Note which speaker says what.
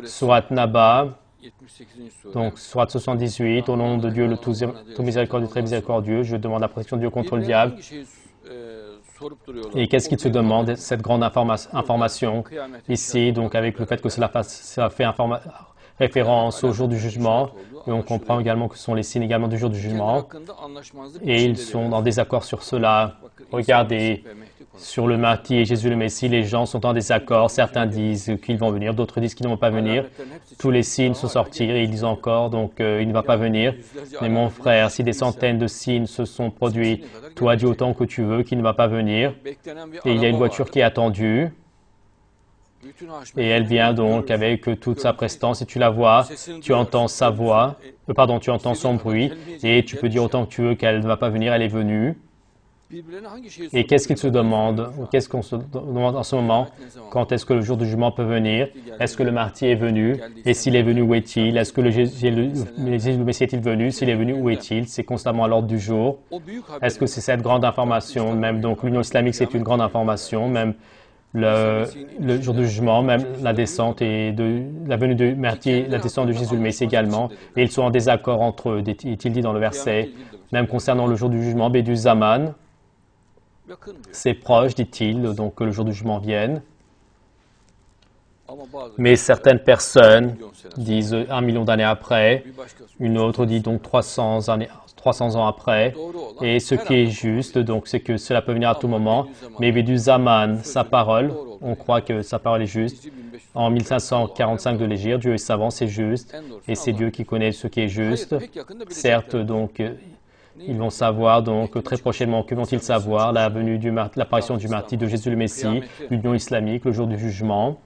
Speaker 1: Surat Naba,
Speaker 2: 78.
Speaker 1: donc Surat 78, au nom de Dieu le tout miséricordieux, très miséricordieux, je demande la protection de Dieu contre le diable. Et qu'est-ce qu'il se demande, cette grande information ici, donc avec le fait que cela fait référence au jour du jugement, et on comprend également que ce sont les signes également du jour du jugement, et ils sont en désaccord sur cela. Regardez, sur le Mahdi et Jésus le Messie, les gens sont en désaccord. Certains disent qu'ils vont venir, d'autres disent qu'ils ne vont pas venir. Tous les signes sont sortis et ils disent encore, donc il ne va pas venir. Mais mon frère, si des centaines de signes se sont produits, toi dis autant que tu veux qu'il ne va pas venir. Et il y a une voiture qui est attendue. Et elle vient donc avec toute sa prestance et tu la vois, tu entends sa voix, tu entends son bruit et tu peux dire autant que tu veux qu'elle ne va pas venir, elle est venue. Et qu'est-ce qu'il se demande, qu'est-ce qu'on se demande en ce moment, quand est-ce que le jour du jugement peut venir? Est-ce que le Mahdi est venu? Et s'il est venu, où est-il? Est-ce que le Messie est-il venu? S'il est venu, où est-il? C'est constamment à l'ordre du jour. Est-ce que c'est cette grande information? Même donc l'Union islamique, c'est une grande information, même le jour du jugement, même la descente et la venue de Mahdi, la descente de Jésus le Messie également. Et ils sont en désaccord entre eux, est-il dit dans le verset. Même concernant le jour du jugement, Bédu Zaman, c'est proche, dit-il, donc que le jour du jugement vienne. Mais certaines personnes disent 1 million d'années après, une autre dit donc 300 ans après. Et ce qui est juste, donc, c'est que cela peut venir à tout moment. Mais Bédu Zaman, sa parole, on croit que sa parole est juste. En 1545 de l'Égypte, Dieu est savant, c'est juste. Et c'est Dieu qui connaît ce qui est juste. Certes, donc, ils vont savoir donc très prochainement. Que vont-ils savoir? L'apparition du Mahdi de Jésus le Messie, l'Union islamique, le jour du jugement.